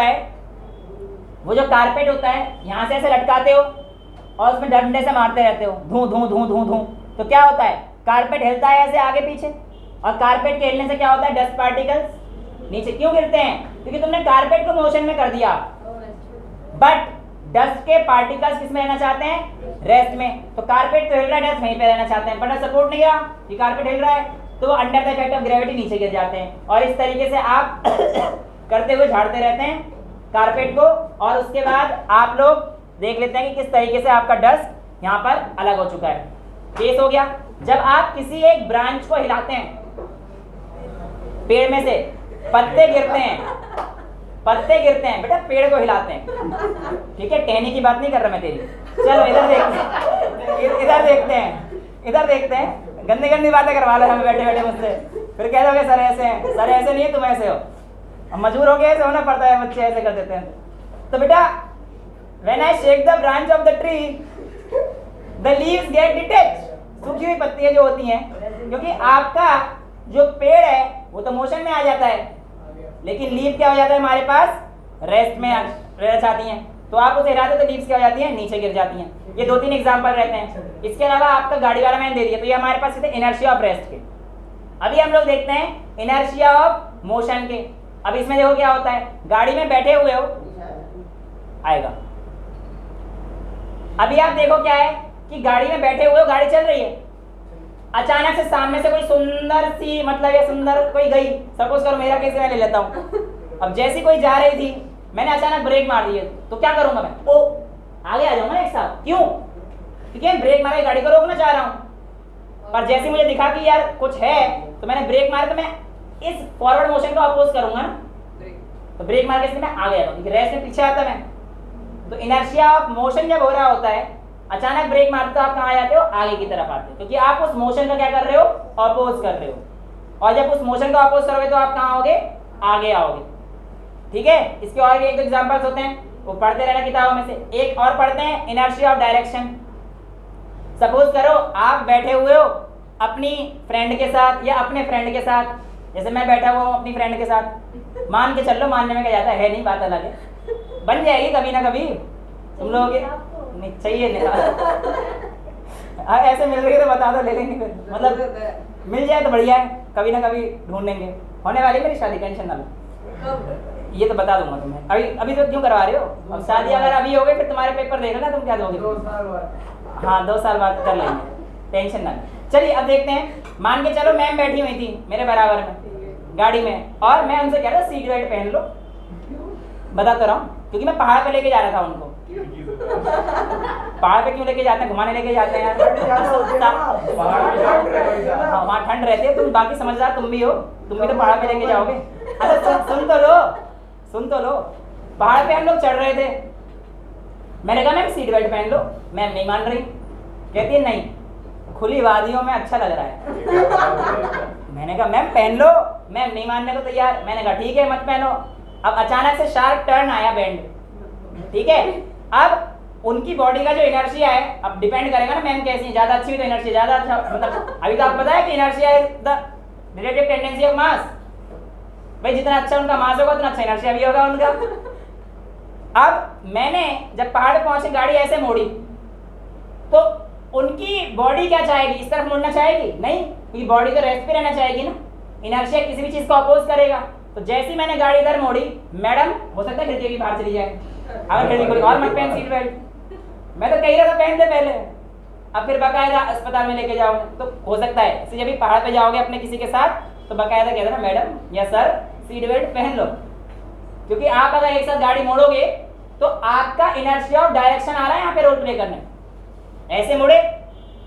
है, यहाँ से ऐसे लटकाते हो और उसमें डंडे से मारते रहते हो, धूं धूं धूं धूं धूं, तो क्या होता है, कारपेट हिलता है ऐसे आगे पीछे, और कारपेट के हिलने से क्या होता है, डस्ट पार्टिकल्स नीचे क्यों गिरते हैं, क्योंकि तुमने कारपेट को मोशन में कर दिया। बट डस्ट के पार्टिकल्स किस में रहना चाहते हैं, रेस्ट में। तो कारपेट तो हिल रहा है, डस्ट वहीं पे रहना चाहते हैं, बट सपोर्ट नहीं रहा, ये कारपेट हिल रहा है, तो वो under the effect of gravity नीचे गिर जाते हैं। और इस तरीके से आप करते हुए झाड़ते रहते हैं कारपेट को, और उसके बाद आप लोग देख लेते हैं कि किस तरीके से आपका डस्ट यहाँ पर अलग हो चुका है। केस हो गया जब आप किसी एक ब्रांच को हिलाते हैं, पेड़ में से पत्ते गिरते हैं बेटा, पेड़ को हिलाते हैं, ठीक है, टहनी की बात नहीं कर रहा मैं तेरी। चलो इधर देखते हैं, गंदी गंदी बातें करवा लो हमें बैठे बैठे मुझसे, फिर कह दोगे सर ऐसे हैं, सर ऐसे नहीं है, तुम ऐसे हो, अब मजबूर हो गए, ऐसे होना पड़ता है, बच्चे ऐसे कर देते हैं। तो बेटा When I shake the branch of the tree, the leaves get detached. सूखी हुई पत्तियां जो होती हैं, क्योंकि आपका जो पेड़ है वो तो मोशन में आ जाता है, लेकिन लीफ क्या हो जाता है हमारे पास, रेस्ट में रह जाती हैं। तो आप उसे हिलाते तो लीव्स क्या हो जाती हैं, नीचे गिर जाती हैं। ये 2-3 एग्जांपल रहते हैं। इसके अलावा आपका गाड़ी वाला मैंने दे दिया, तो ये हमारे पास थे इनर्शिया ऑफ रेस्ट के। अभी हम लोग देखते हैं इनर्शिया ऑफ मोशन के। अब इसमें देखो क्या होता है, गाड़ी में बैठे हुए हो, आएगा। अभी आप देखो क्या है कि गाड़ी में बैठे हुए हो, गाड़ी चल रही है, अचानक से सामने से कोई सुंदर सी, मतलब ये सुंदर कोई गई, सपोज करो मेरा केस मैं ले लेता हूँ। अब जैसी कोई जा रही थी, मैंने अचानक ब्रेक मार दिए, तो क्या करूंगा मैं, ओ आगे आ जाऊंगा ना एक साथ। क्यों? क्योंकि मैं ब्रेक मारे गाड़ी को रोकना चाह रहा हूँ, पर जैसे मुझे दिखा कि यार कुछ है, तो मैंने ब्रेक मारा, तो मैं इस फॉरवर्ड मोशन को अपोज करूंगा ना, तो ब्रेक मार के मैं आगे आता हूँ, क्योंकि रेस्ट में पीछे आता मैं। तो इनर्शिया ऑफ मोशन जब हो रहा होता है, अचानक ब्रेक मारते तो आप कहाँ आ जाते हो, आगे की तरफ आते हो, क्योंकि आप उस मोशन का क्या कर रहे हो, अपोज कर रहे हो। और जब उस मोशन का अपोज करोगे तो आप कहाँ आओगे, आगे आओगे। ठीक है, इसके और भी एक एग्जांपल्स होते हैं, वो पढ़ते रहना किताबों में से। एक और पढ़ते हैं, इनर्शिया ऑफ डायरेक्शन। सपोज करो आप बैठे हुए हो अपनी फ्रेंड के साथ या अपने फ्रेंड के साथ, जैसे मैं बैठा हुआ हूँ अपनी फ्रेंड के साथ, मान के चल लो, मानने में क्या जाता है नहीं, बात अलग है, बन जाएगी कभी ना कभी तुम लोगों के, नहीं चाहिए नहीं। ऐसे मिल रही तो बता दो, ले लेंगे फिर, मतलब मिल जाए तो बढ़िया है, कभी ना कभी ढूंढेंगे। होने वाली मेरी शादी, टेंशन ना लो, ये तो बता दूंगा तुम्हें। अभी तो क्यों करवा रहे हो, अब शादी अगर अभी हो गई फिर तुम्हारे पेपर देख लेना, तुम क्या दोगे। 2 साल बाद। हाँ 2 साल बाद कर लेंगे, टेंशन ना लो। चलिए अब देखते हैं, मान के चलो मैम बैठी हुई थी मेरे बराबर में गाड़ी में, और मैं उनसे कह रहा था सीट बेल्ट पहन लो। बता तो रहा हूँ, क्योंकि मैं पहाड़ पे लेके जा रहा था उनको। पहाड़ पे क्यों लेके जाते हैं, घुमाने लेके जाते हैं यार। हाँ वहाँ ठंड रहती है, तुम बाकी समझदार तुम भी हो, तुम भी तो पहाड़ पे लेके जाओगे। अच्छा सुन तो लो, पहाड़ पे हम लोग चढ़ रहे थे, मैंने कहा मैम सीट बेल्ट पहन लो, मैम नहीं मान रही, कहती है नहीं खुली वादियों में अच्छा लग रहा है। मैंने कहा मैम पहन लो, मैम नहीं मानने को तैयार। मैंने कहा ठीक है मत पहनो। अब अचानक से शार्प टर्न आया बेंड, ठीक है, अब उनकी बॉडी का जो इनर्शिया है, अब डिपेंड करेगा ना मैम कैसी, ज्यादा अच्छी हुई तो इनर्शिया ज्यादा अच्छा, मतलब अभी तो आपको पता है कि inertia is the relative tendency of mass. भाई जितना अच्छा उनका मास होगा उतना अच्छा इनर्शिया भी होगा उनका। अब मैंने जब पहाड़ पहुंचे गाड़ी ऐसे मोड़ी, तो उनकी बॉडी क्या चाहेगी, इस तरफ मुड़ना चाहेगी नहीं, क्योंकि बॉडी तो रेस्ट पे रहना चाहेगी ना, इनर्शिया किसी भी चीज को अपोज करेगा। तो जैसे ही मैंने गाड़ी इधर मोड़ी, मैडम हो सकता है खिड़की की बाहर चली जाए, अगर खिड़की खोली और मत पहन सीट बेल्ट। मैं तो कह रहा था पहन दे पहले, अब फिर बकायदा अस्पताल में लेके जाओगे तो हो सकता है, जब भी पहाड़ पे जाओगे अपने किसी के साथ तो बकायदा कहते ना मैडम या सर सीट बेल्ट पहन लो, क्योंकि आप अगर एक साथ गाड़ी मोड़ोगे तो आपका इनर्शिया ऑफ डायरेक्शन आ रहा है यहाँ पे रोल प्ले करने। ऐसे मुड़े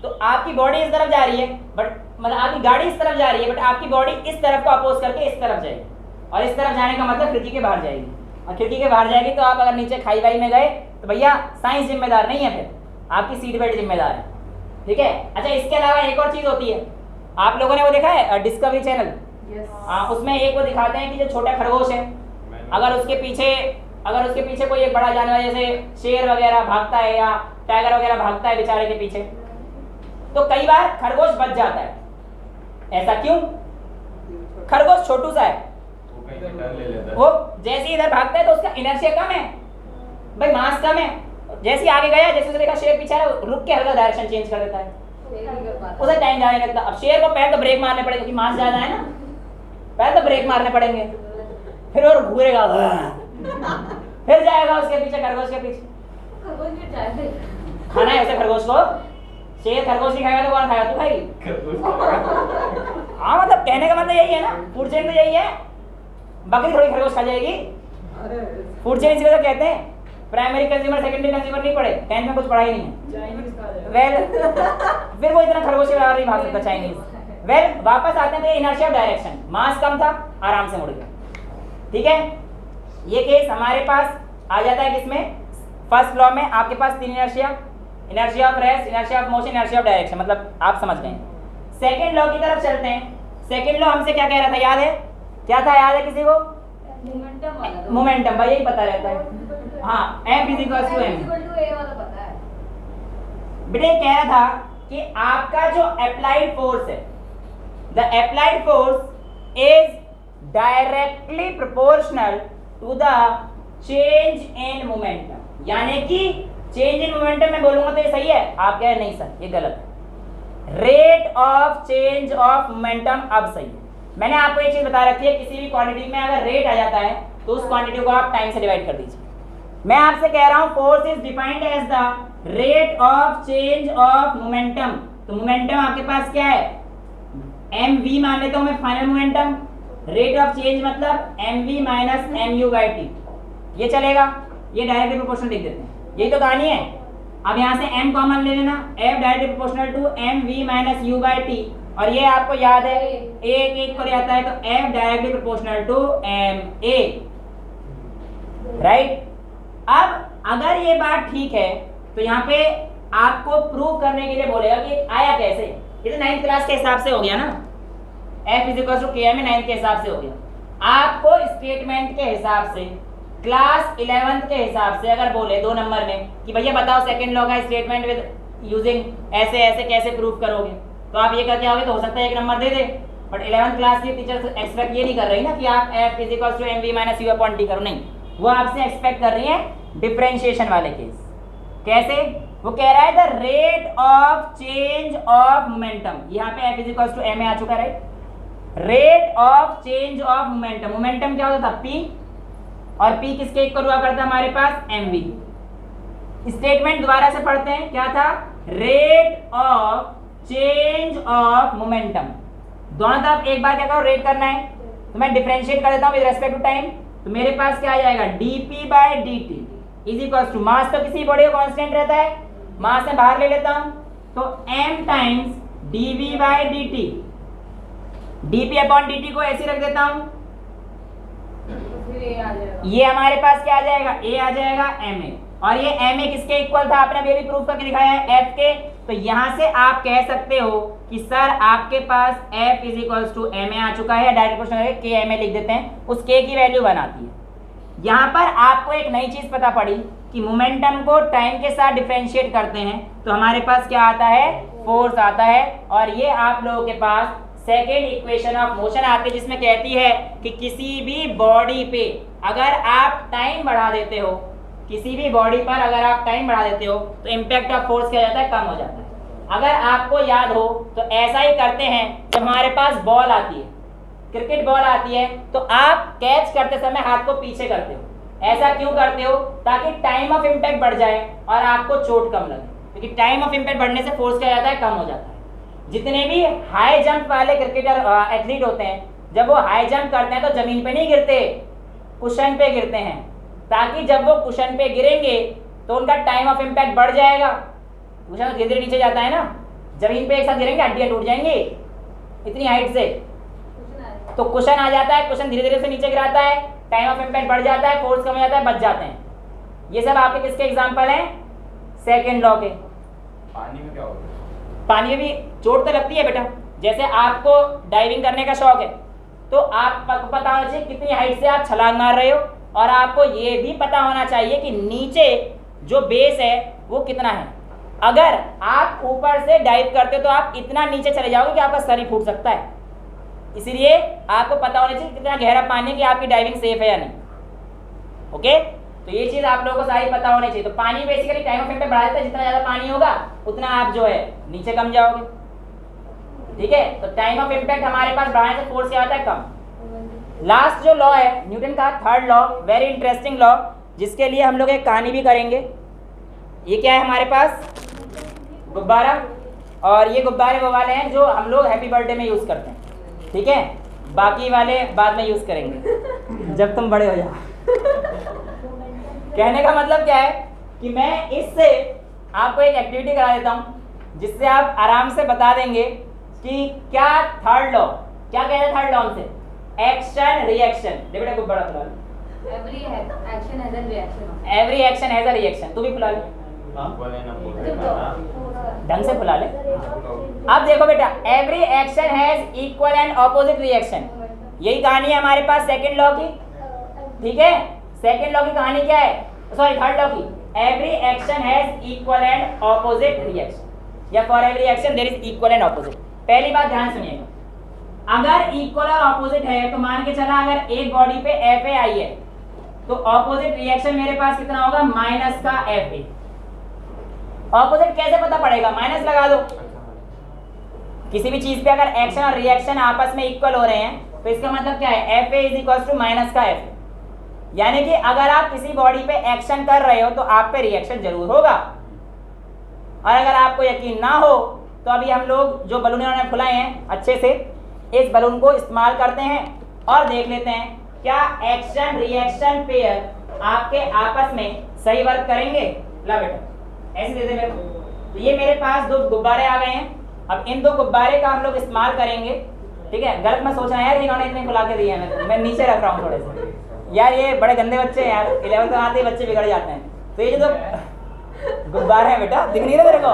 तो आपकी बॉडी इस तरफ जा रही है, बट मतलब आपकी गाड़ी इस तरफ जा रही है, बट आपकी बॉडी इस तरफ को अपोज करके इस तरफ जाएगी, और इस तरफ जाने का मतलब खिड़की के बाहर जाएगी, और खिड़की के बाहर जाएगी तो आप अगर नीचे खाई वाई में गए तो भैया साइंस जिम्मेदार नहीं है, फिर आपकी सीट बेल्ट जिम्मेदार है। ठीक है, अच्छा इसके अलावा एक और चीज़ होती है, आप लोगों ने वो देखा है डिस्कवरी चैनल, उसमें एक वो दिखाते हैं कि जो छोटा खरगोश है, अगर उसके पीछे कोई एक बड़ा जानवर जैसे शेर वगैरह भागता है या टाइगर वगैरह भागता है बेचारे के पीछे, तो कई बार खरगोश बच जाता है। ऐसा क्यों? खरगोश छोटू सा है, वो जैसे ही इधर भागता है तो उसका इनर्शिया कम है, भाई मास कम है, जैसे ही आगे गया, जैसे देखा शेर पीछे है, रुक के हल्का डायरेक्शन चेंज कर देता है, उसे टाइम जाने लगता। अब शेर को पहले तो ब्रेक मारने पड़ेगा क्योंकि मास ज्यादा है ना, पहले तो ब्रेक मारने पड़ेंगे, फिर वो घूरेगा, फिर जाएगा उसके पीछे, खरगोश के पीछे। खाना है उसे खरगोश को, शेर खरगोश नहीं खाएगा तो कौन खाएगा, तू खाएगी। हाँ मतलब कहने का मतलब यही है ना, फूड चेन तो यही है, बकरी थोड़ी खरगोश खा जाएगी। फूड चेन इसी वजह कहते हैं, प्राइमरी कंज्यूमर सेकेंडरी कंज्यूमर नहीं पढ़े, 10th में कुछ पढ़ा ही नहीं है। वेल फिर वो इतना खरगोश के बाहर नहीं भाग सकता चाइनीज। वेल वापस आते हैं तो इनर्शिया ऑफ डायरेक्शन, मास कम था, आराम से मुड़ गया। ठीक है, ये केस हमारे पास आ जाता है किसमें, फर्स्ट लॉ में आपके पास 3 inertia, inertia of rest, inertia of motion, inertia of direction, मतलब आप समझ गए। सेकंड लॉ की तरफ चलते हैं। सेकंड लॉ हमसे क्या कह रहा था, याद है क्या था, याद है किसी को? मोमेंटम, भाई यही पता रहता है। हाँ F is equal to M. A वाला पता है। बेटे कह रहा था कि आपका जो अप्लाइड फोर्स है, the applied force is directly proportional to the change in momentum. यानी कि चेंज इन मोमेंटम में बोलूंगा तो ये सही है, आप कह रहे नहीं सर ये गलत है। Rate of change of momentum अब सही है। मैंने आपको एक चीज बता रखी है, किसी भी क्वांटिटी में अगर रेट आ जाता है तो उस क्वांटिटी को आप टाइम से डिवाइड कर दीजिए। मैं आपसे कह रहा हूं force is defined as the rate of change of momentum. तो मोमेंटम आपके पास क्या है, mv मान लेता हूं मैं final momentum. Rate of change मतलब mv माइनस mu/t, ये चलेगा, ये डायरेक्टली प्रोपोर्शनल लिख देते हैं, यही तो कहानी है। अब यहाँ से m कॉमन ले लेना, f directly proportional to mv minus u/t, और ये आपको याद है एक एक कर आता है तो f directly proportional to ma, right. अब अगर ये बात ठीक है तो यहाँ पे आपको प्रूव करने के लिए बोलेगा कि आया कैसे। ये तो 9th क्लास के हिसाब से हो गया ना, f is equal to km 9th के हिसाब से हो गया। आपको स्टेटमेंट के हिसाब से क्लास 11th के हिसाब से अगर बोले 2 नंबर में कि भैया बताओ सेकंड लॉ का स्टेटमेंट विद यूजिंग ऐसे ऐसे कैसे प्रूव करोगे, तो आप ये करके आओगे तो हो सकता है 1 नंबर दे दे। बट 11th क्लास के टीचर एक्सपेक्ट ये नहीं कर रही ना कि आप f is equal to mv minus u/t करो, नहीं, वो आपसे एक्सपेक्ट कर रही है डिफरेंशिएशन वाले केस। कैसे, वो कह रहा है the rate of change of momentum, यहाँ पे f is equal to ma आ चुका है, rate of change of momentum. Momentum क्या होता था, p, और p किसके इक्वल हुआ करता हमारे पास, mv। स्टेटमेंट दोबारा से पढ़ते हैं, क्या था, rate of change of momentum. दोनों तरफ एक बार क्या करो, रेट करना है, तो मैं डिफरेंशिएट कर देता हूं विद रेस्पेक्ट टू टाइम। तो मेरे पास क्या आ जाएगा, dp/dt इज इक्वल टू, मास तो किसी बॉडी का कांस्टेंट रहता है, मास में बाहर ले लेता हूं तो m टाइम्स dv/dt, dp/dt को ऐसे रख देता हूं, ये हमारे पास क्या आ जाएगा, a आ जाएगा ma, और ये ma किसके इक्वल था, आपने अभी प्रूफ करके दिखाया है f के। तो यहां से आप कह सकते हो कि सर आपके पास f is equal to ma आ चुका है, डायरेक्ट क्वेश्चन है k ma लिख देते हैं, उस k की वैल्यू बनाती है। यहाँ पर आपको एक नई चीज पता पड़ी कि मोमेंटम को टाइम के साथ डिफरेंशिएट करते हैं तो हमारे पास क्या आता है, फोर्स आता है। और ये आप लोगों के पास सेकेंड इक्वेशन ऑफ मोशन आती है जिसमें कहती है कि किसी भी बॉडी पे अगर आप टाइम बढ़ा देते हो, किसी भी बॉडी पर अगर आप टाइम बढ़ा देते हो तो इम्पैक्ट ऑफ फोर्स क्या जाता है, कम हो जाता है। अगर आपको याद हो तो ऐसा ही करते हैं, जब हमारे पास बॉल आती है, क्रिकेट बॉल आती है, तो आप कैच करते समय हाथ को पीछे करते हो। ऐसा क्यों करते हो, ताकि टाइम ऑफ इम्पैक्ट बढ़ जाए और आपको चोट कम लगे, क्योंकि टाइम ऑफ इम्पैक्ट बढ़ने से फोर्स क्या जाता है, कम हो जाता है। जितने भी हाई जंप वाले क्रिकेटर एथलीट होते हैं, जब वो हाई जंप करते हैं तो जमीन पे नहीं गिरते, कुशन पे गिरते हैं, ताकि जब वो कुशन पे गिरेंगे तो उनका टाइम ऑफ इम्पैक्ट बढ़ जाएगा। कुशन धीरे धीरे नीचे जाता है ना, जमीन पे एक साथ गिरेंगे हड्डियां टूट जाएंगी इतनी हाइट से, तो कुशन आ जाता है, कुशन धीरे धीरे से नीचे गिराता है, टाइम ऑफ इम्पैक्ट बढ़ जाता है, फोर्स कम हो जाता है, बच जाते हैं। ये सब आपके किसके एग्जांपल हैं, सेकंड लॉ के। पानी में क्या होगा, पानी में भी चोट तो लगती है बेटा। जैसे आपको डाइविंग करने का शौक है तो आपको पता होना चाहिए कितनी हाइट से आप छलांग मार रहे हो, और आपको ये भी पता होना चाहिए कि नीचे जो बेस है वो कितना है। अगर आप ऊपर से डाइव करते हो तो आप इतना नीचे चले जाओगे कि आपका सर ही फूट सकता है। इसीलिए आपको पता होना चाहिए कितना गहरा पानी है, कि आपकी डाइविंग सेफ है या नहीं। ओके, तो ये चीज आप लोगों को सारी पता होनी चाहिए। तो पानी बेसिकली टाइम ऑफ इम्पैक्ट बढ़ा देता है, जितना ज्यादा पानी होगा उतना आप जो है नीचे कम जाओगे। ठीक है, तो टाइम ऑफ इम्पैक्ट हमारे पास बढ़ाने से फोर्स क्या होता है, कम। लास्ट जो लॉ है न्यूटन का third law, very interesting law, जिसके लिए हम लोग एक कहानी भी करेंगे। ये क्या है हमारे पास, गुब्बारा, और ये गुब्बारे वो वाले हैं जो हम लोग हैप्पी बर्थडे में यूज करते हैं। ठीक है, बाकी वाले बाद में यूज करेंगे जब तुम बड़े हो जाओ। कहने का मतलब क्या है कि मैं इससे आपको एक एक्टिविटी करा देता हूं जिससे आप आराम से बता देंगे कि क्या थर्ड लॉ क्या कहता है। थर्ड लॉ से एक्शन रिएक्शन, देखो बेटा गुब्बारा फुला ले, every action has a reaction, every action has a reaction. तू भी फुला ले, ढंग से फुला ले। अब देखो बेटा, every action has equal and opposite reaction, यही कहानी है हमारे पास सेकंड लॉ की। ठीक है, सेकंड लॉ की कहानी क्या है सॉरी थर्ड लॉ की, every action has equal and opposite reaction, या for every action there is equal and opposite. पहली बात ध्यान सुनिएगा, अगर इक्वल और ऑपोजिट है तो मान के चला अगर एक बॉडी पे Fa आई है तो ऑपोजिट रिएक्शन मेरे पास कितना होगा, माइनस का Fa। ऑपोजिट कैसे पता पड़ेगा, माइनस लगा दो। किसी भी चीज पे अगर एक्शन और रिएक्शन आपस में इक्वल हो रहे हैं तो इसका मतलब क्या है, Fa is equal to minus का Fa। यानी कि अगर आप किसी बॉडी पे एक्शन कर रहे हो तो आप पे रिएक्शन जरूर होगा। और अगर आपको यकीन ना हो तो अभी हम लोग जो बलून इन्होंने फुलाए हैं अच्छे से, इस बलून को इस्तेमाल करते हैं और देख लेते हैं क्या एक्शन रिएक्शन पेयर आपके आपस में सही वर्क करेंगे। ला बेटा ऐसे दे दे मेरे को। तो ये मेरे पास दो गुब्बारे आ गए हैं, अब इन दो गुब्बारे का हम लोग इस्तेमाल करेंगे। ठीक है, गलत मैं सोच रहा यार इन्होंने इतने फुला के दिए हैं, मैं नीचे रख रहा हूँ थोड़े से। यार ये बड़े गंदे बच्चे हैं यार, 11th में आते ही बच्चे बिगड़ जाते हैं। तो ये जो गुब्बारे हैं बेटा, दिख नहीं रहे तेरे को,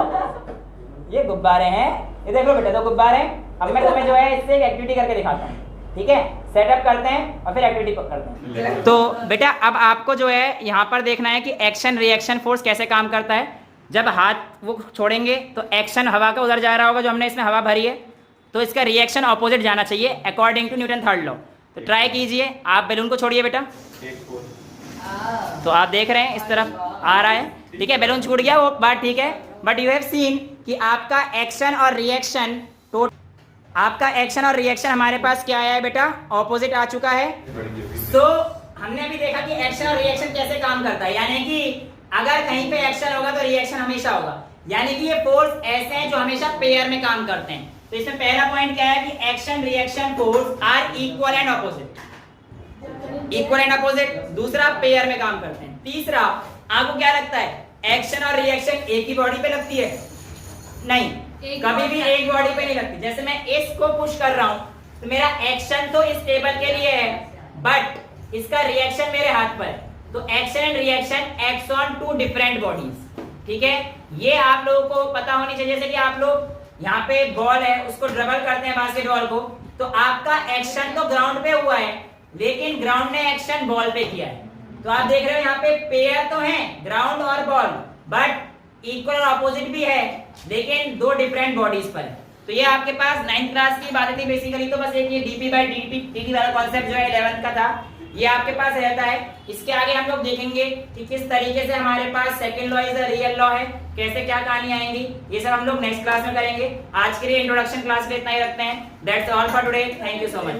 ये गुब्बारे हैं, ये देख लो बेटा दो गुब्बारे हैं। अब मैं तुम्हें जो है इससे एक एक्टिविटी करके दिखाता हूँ। ठीक है, सेटअप करते हैं और फिर एक्टिविटी करते हैं। तो बेटा अब आपको जो है यहाँ पर देखना है कि एक्शन रिएक्शन फोर्स कैसे काम करता है। जब हाथ वो छोड़ेंगे तो एक्शन हवा का उधर जा रहा होगा, जो हमने इसमें हवा भरी है, तो इसका रिएक्शन ऑपोजिट जाना चाहिए according to Newton third law. तो ट्राई कीजिए, आप बैलून को छोड़िए बेटा। तो आप देख रहे हैं इस तरफ आ रहा है। ठीक है, बैलून छूट गया वो बात ठीक है, बट यू हैव सीन कि आपका एक्शन और रिएक्शन आपका एक्शन और रिएक्शन हमारे पास क्या आया है बेटा, ऑपोजिट आ चुका है। तो हमने अभी देखा कि एक्शन और रिएक्शन कैसे काम करता है, यानी कि अगर कहीं पे एक्शन होगा तो रिएक्शन हमेशा होगा, यानी कि ये फोर्स ऐसे हैं जो हमेशा पेयर में काम करते हैं। तो इसमें पहला पॉइंट क्या है कि action reaction force are equal and opposite, equal and opposite. दूसरा पेयर में काम करते हैं। तीसरा आपको क्या लगता है, एक्शन और रिएक्शन एक ही बॉडी पे लगती है? नहीं, कभी भी एक बॉडी पे नहीं लगती। जैसे मैं इसको पुश कर रहा हूं तो मेरा एक्शन तो इस टेबल के लिए है, बट इसका रिएक्शन मेरे हाथ पर है। तो action and reaction acts on two different bodies. ठीक है, ये आप लोगों को पता होनी चाहिए। जैसे कि आप लोग यहाँ पे बॉल है उसको ड्रिबल करते हैं बास्केटबॉल को, तो आपका एक्शन तो ग्राउंड पे हुआ है लेकिन ग्राउंड ने एक्शन बॉल पे किया है। तो आप देख रहे हो यहाँ पे पेयर तो है ग्राउंड और बॉल, बट इक्वल और ऑपोजिट भी है लेकिन दो डिफरेंट बॉडीज पर है। तो ये आपके पास 9th क्लास की बातें थी बेसिकली। तो बस एक ये डीपी बाई dt वाला कॉन्सेप्ट जो है 11th का था, ये आपके पास रहता है। इसके आगे हम लोग देखेंगे कि किस तरीके से हमारे पास second law is a real law है, कैसे क्या कहानी आएंगी, ये सब हम लोग नेक्स्ट क्लास में करेंगे। आज के लिए इंट्रोडक्शन क्लास में इतना ही रखते हैं। That's all for today, thank you so much.